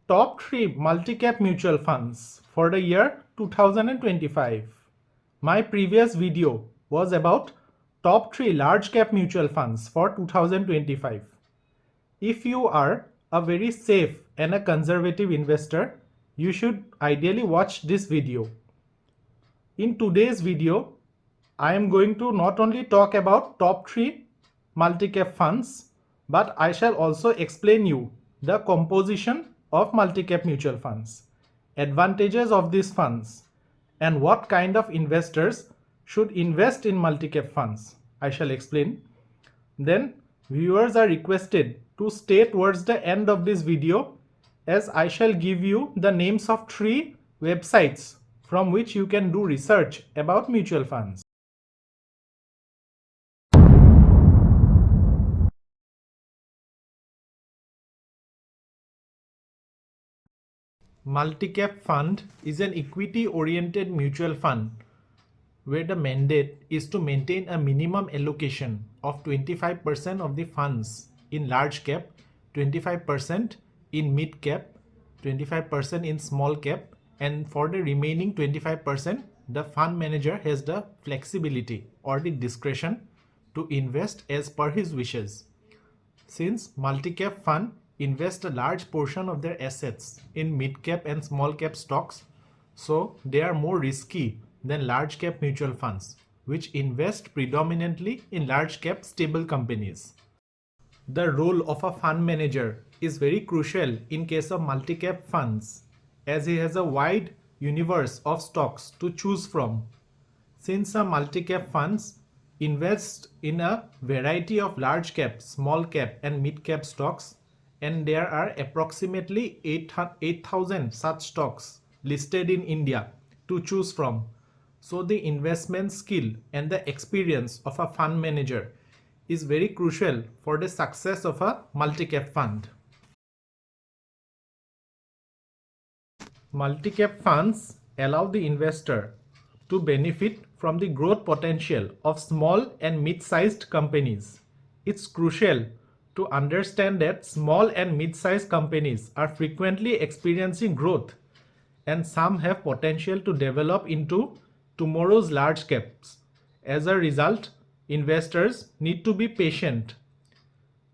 Top 3 multi-cap mutual funds for the year 2025. My previous video was about top 3 large cap mutual funds for 2025. If you are a very safe and a conservative investor, you should ideally watch this video. In today's video, I am going to not only talk about top 3 multi-cap funds, but I shall also explain you the composition of multi-cap mutual funds, advantages of these funds, and what kind of investors should invest in multi-cap funds. I shall explain. Then viewers are requested to stay towards the end of this video, as I shall give you the names of 3 websites from which you can do research about mutual funds. Multi-cap fund is an equity-oriented mutual fund where the mandate is to maintain a minimum allocation of 25% of the funds in large cap, 25% in mid cap, 25% in small cap, and for the remaining 25%, the fund manager has the flexibility or the discretion to invest as per his wishes. Since multi-cap fund invest a large portion of their assets in mid-cap and small-cap stocks, so they are more risky than large-cap mutual funds, which invest predominantly in large-cap stable companies. The role of a fund manager is very crucial in case of multi-cap funds, as he has a wide universe of stocks to choose from. Since some multi-cap funds invest in a variety of large cap, small cap and mid cap stocks, and there are approximately 8,000 such stocks listed in India to choose from. So the investment skill and the experience of a fund manager is very crucial for the success of a multi-cap fund. Multi-cap funds allow the investor to benefit from the growth potential of small and mid-sized companies. It's crucial to understand that small and mid-sized companies are frequently experiencing growth, and some have potential to develop into tomorrow's large caps. As a result, investors need to be patient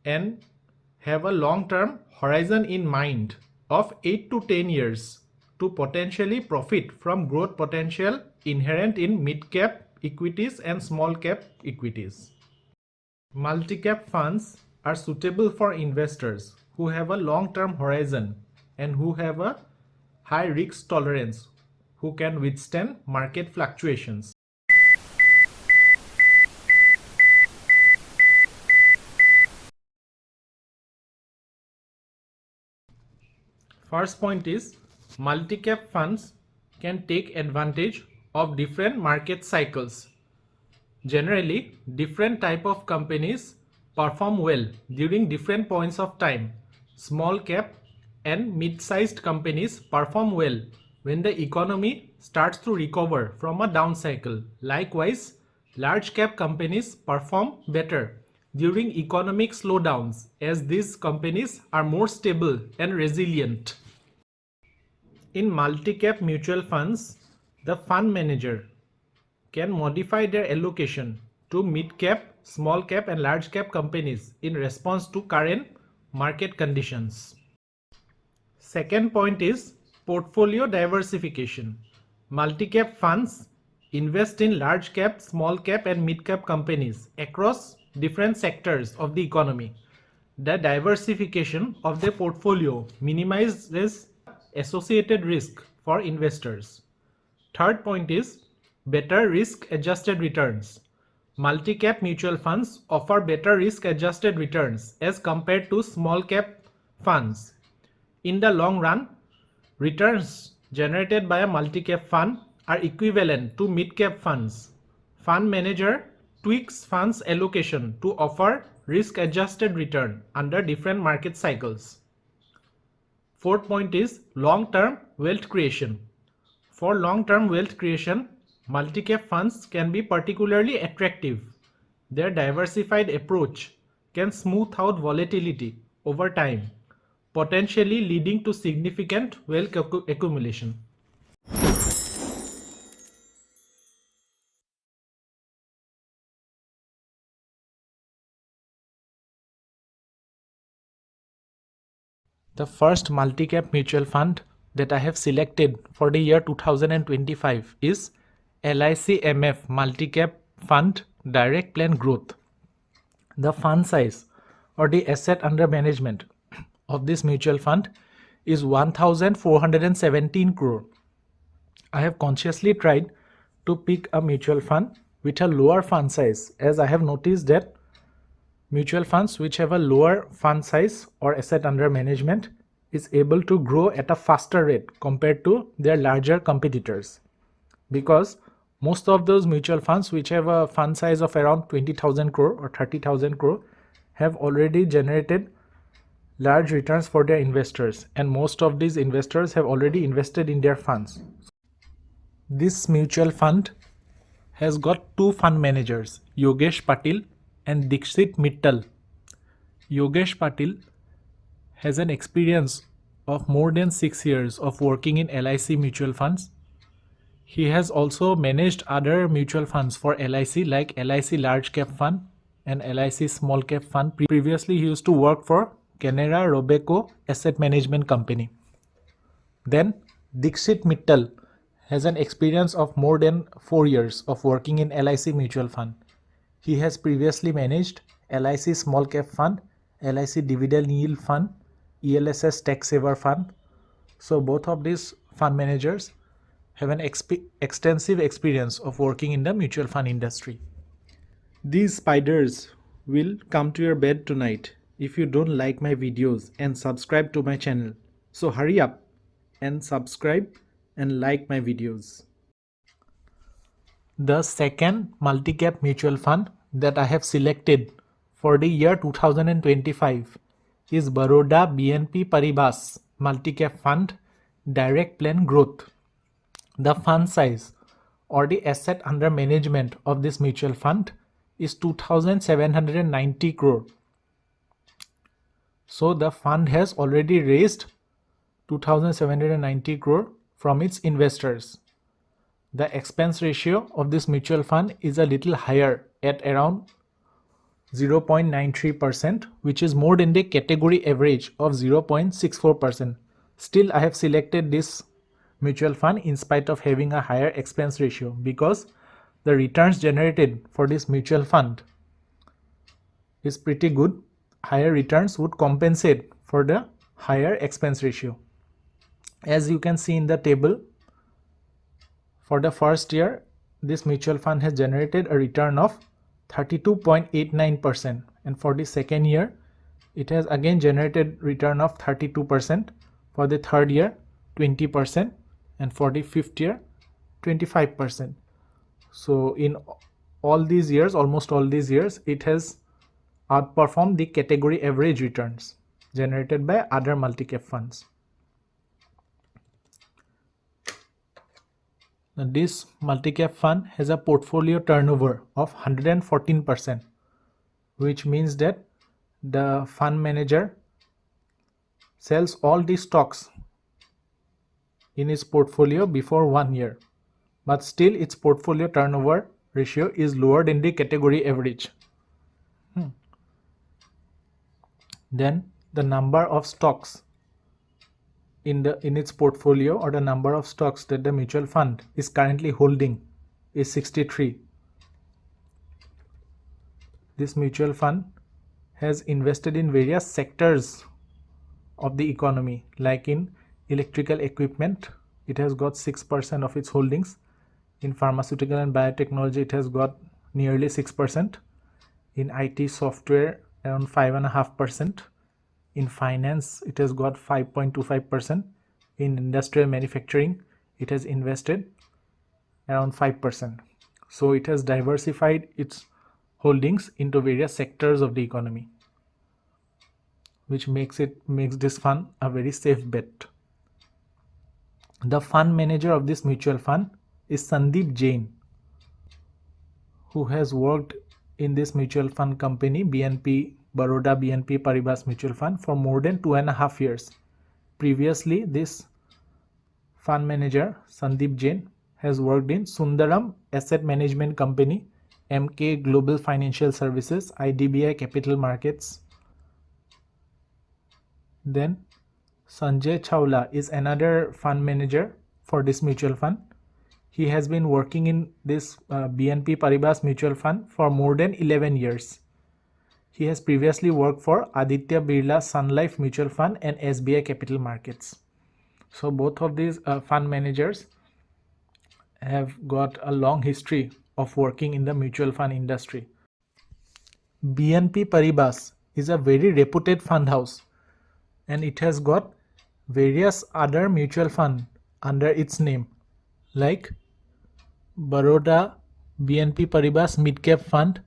and have a long-term horizon in mind of 8 to 10 years to potentially profit from growth potential inherent in mid-cap equities and small-cap equities. Multi-cap funds are suitable for investors who have a long-term horizon and who have a high risk tolerance, who can withstand market fluctuations. First point is, multi-cap funds can take advantage of different market cycles. Generally, different type of companies perform well during different points of time. Small cap and mid-sized companies perform well when the economy starts to recover from a down cycle. Likewise, large cap companies perform better during economic slowdowns, as these companies are more stable and resilient. In multi-cap mutual funds, the fund manager can modify their allocation to mid-cap, small-cap and large-cap companies in response to current market conditions. Second point is portfolio diversification. Multi-cap funds invest in large-cap, small-cap and mid-cap companies across different sectors of the economy. The diversification of their portfolio minimizes associated risk for investors. Third point is better risk-adjusted returns. Multi-cap mutual funds offer better risk-adjusted returns as compared to small-cap funds. In the long run, returns generated by a multi-cap fund are equivalent to mid-cap funds. Fund manager tweaks funds allocation to offer risk-adjusted return under different market cycles. Fourth point is long-term wealth creation. For long-term wealth creation, multi-cap funds can be particularly attractive. Their diversified approach can smooth out volatility over time, potentially leading to significant wealth accumulation. The first multi-cap mutual fund that I have selected for the year 2025 is LICMF Multi-Cap Fund Direct Plan Growth. The fund size or the asset under management of this mutual fund is 1417 crore. I have consciously tried to pick a mutual fund with a lower fund size, as I have noticed that mutual funds which have a lower fund size or asset under management is able to grow at a faster rate compared to their larger competitors, because most of those mutual funds which have a fund size of around 20,000 crore or 30,000 crore have already generated large returns for their investors, and most of these investors have already invested in their funds. This mutual fund has got two fund managers, Yogesh Patil and Dixit Mittal. Yogesh Patil has an experience of more than 6 years of working in LIC mutual funds. He has also managed other mutual funds for LIC like LIC Large Cap Fund and LIC Small Cap Fund. Previously, he used to work for Canara Robeco Asset Management Company. Then Dixit Mittal has an experience of more than 4 years of working in LIC mutual fund. He has previously managed LIC Small Cap Fund, LIC Dividend Yield Fund, ELSS Tax Saver Fund. So both of these fund managers have an extensive experience of working in the mutual fund industry. These spiders will come to your bed tonight if you don't like my videos and subscribe to my channel. So hurry up and subscribe and like my videos. The second multi-cap mutual fund that I have selected for the year 2025 is Baroda BNP Paribas Multi-Cap Fund Direct Plan Growth. The fund size or the asset under management of this mutual fund is 2,790 crore. So the fund has already raised 2,790 crore from its investors. The expense ratio of this mutual fund is a little higher at around 0.93%, which is more than the category average of 0.64%. Still, I have selected this mutual fund in spite of having a higher expense ratio, because the returns generated for this mutual fund is pretty good. Higher returns would compensate for the higher expense ratio. As you can see in the table, for the first year, this mutual fund has generated a return of 32.89%, and for the second year, it has again generated return of 32%, for the third year 20%, and for the fifth year 25%. So in all these years, almost all these years, it has outperformed the category average returns generated by other multi-cap funds. Now, this multi-cap fund has a portfolio turnover of 114%, which means that the fund manager sells all the stocks in its portfolio before 1 year, but still its portfolio turnover ratio is lower than the category average. Then the number of stocks in its portfolio, or the number of stocks that the mutual fund is currently holding, is 63. This mutual fund has invested in various sectors of the economy, like in electrical equipment, it has got 6% of its holdings. In pharmaceutical and biotechnology, it has got nearly 6%. In IT software, around 5.5%. In finance, it has got 5.25%. In industrial manufacturing, it has invested around 5%. So it has diversified its holdings into various sectors of the economy, which makes this fund a very safe bet. The fund manager of this mutual fund is Sandeep Jain, who has worked in this mutual fund company BNP Baroda BNP Paribas Mutual Fund for more than 2.5 years. Previously, this fund manager Sandeep Jain has worked in Sundaram Asset Management Company, MK Global Financial Services, IDBI Capital Markets. Then Sanjay Chawla is another fund manager for this mutual fund. He has been working in this BNP Paribas mutual fund for more than 11 years. He has previously worked for Aditya Birla Sun Life Mutual Fund and SBI Capital Markets. So both of these fund managers have got a long history of working in the mutual fund industry. BNP Paribas is a very reputed fund house and it has got various other mutual fund under its name like Baroda BNP Paribas Mid Cap Fund,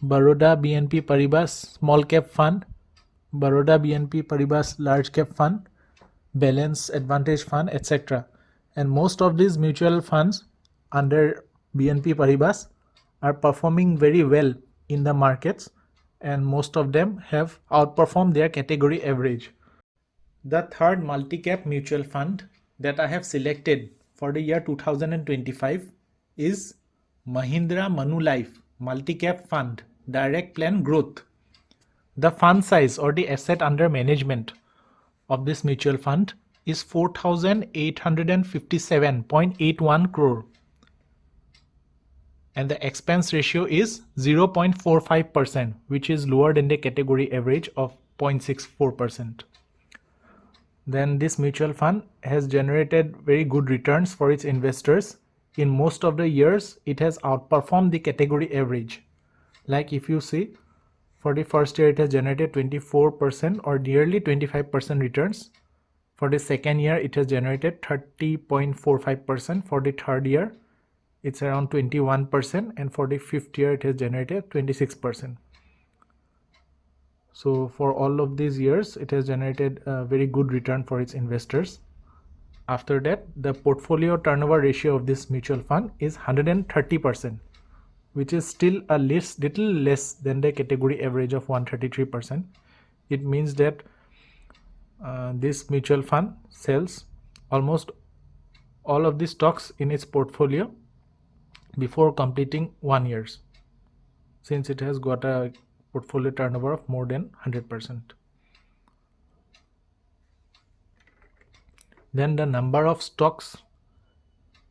Baroda BNP Paribas Small Cap Fund, Baroda BNP Paribas Large Cap Fund, Balance Advantage Fund, etc. And most of these mutual funds under BNP Paribas are performing very well in the markets and most of them have outperformed their category average. The third multi-cap mutual fund that I have selected for the year 2025 is Mahindra Manulife Multi-Cap Fund Direct Plan Growth. The fund size or the asset under management of this mutual fund is 4,857.81 crore and the expense ratio is 0.45%, which is lower than the category average of 0.64%. Then this mutual fund has generated very good returns for its investors. In most of the years, it has outperformed the category average. Like if you see, for the first year, it has generated 24% or nearly 25% returns. For the second year, it has generated 30.45%. For the third year, it's around 21%. And for the fifth year, it has generated 26%. So for all of these years, it has generated a very good return for its investors. After that, the portfolio turnover ratio of this mutual fund is 130%, which is still a little less than the category average of 133%. It means that this mutual fund sells almost all of the stocks in its portfolio before completing 1 year, since it has got a portfolio turnover of more than 100%. Then the number of stocks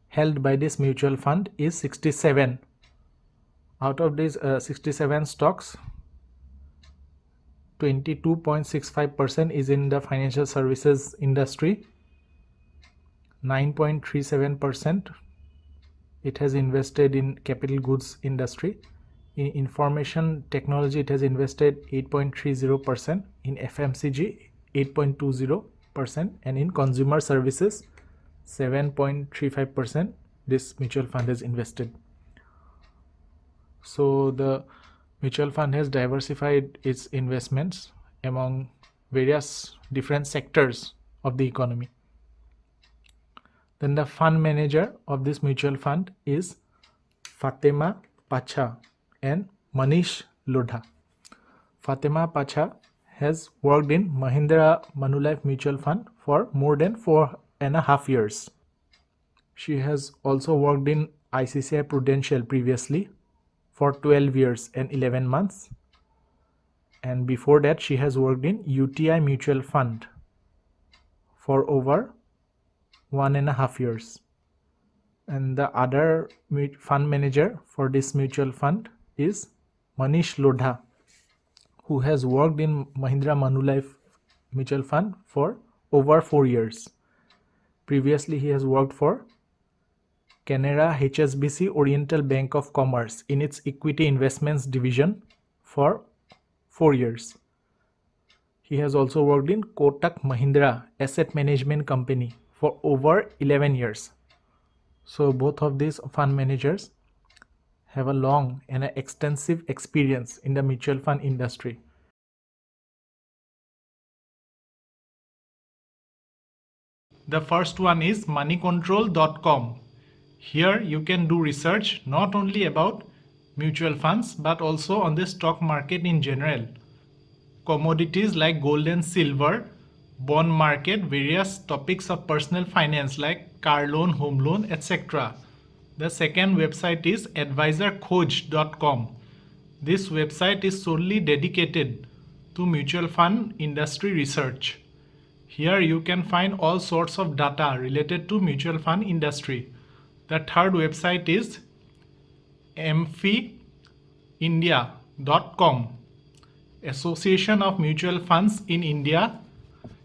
held by this mutual fund is 67. Out of these 67 stocks, 22.65% is in the financial services industry, 9.37% it has invested in capital goods industry. In information technology, it has invested 8.30%, in FMCG 8.20%, and in consumer services 7.35% this mutual fund has invested. So the mutual fund has diversified its investments among various different sectors of the economy. Then the fund manager of this mutual fund is Fatima Pacha and Manish Lodha. Fatima Pacha has worked in Mahindra Manulife Mutual Fund for more than 4.5 years. She has also worked in ICICI Prudential previously for 12 years and 11 months. And before that, she has worked in UTI Mutual Fund for over 1.5 years. And the other fund manager for this mutual fund is Manish Lodha, who has worked in Mahindra Manulife Mutual Fund for over 4 years. Previously, he has worked for Canara HSBC Oriental Bank of Commerce in its equity investments division for 4 years. He has also worked in Kotak Mahindra Asset Management Company for over 11 years. So both of these fund managers have a long and an extensive experience in the mutual fund industry. The first one is moneycontrol.com. Here you can do research not only about mutual funds but also on the stock market in general. commodities like gold and silver, bond market, various topics of personal finance like car loan, home loan, etc. The second website is advisorkhoj.com. This website is solely dedicated to mutual fund industry research. Here you can find all sorts of data related to mutual fund industry. The third website is mfindia.com, Association of Mutual Funds in India,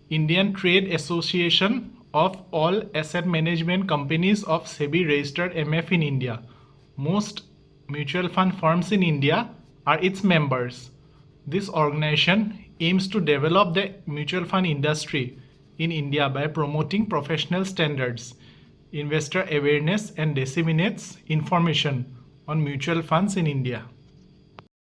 Indian Trade Association of all asset management companies of SEBI Registered MF in India. Most mutual fund firms in India are its members. This organization aims to develop the mutual fund industry in India by promoting professional standards, investor awareness, and disseminates information on mutual funds in India.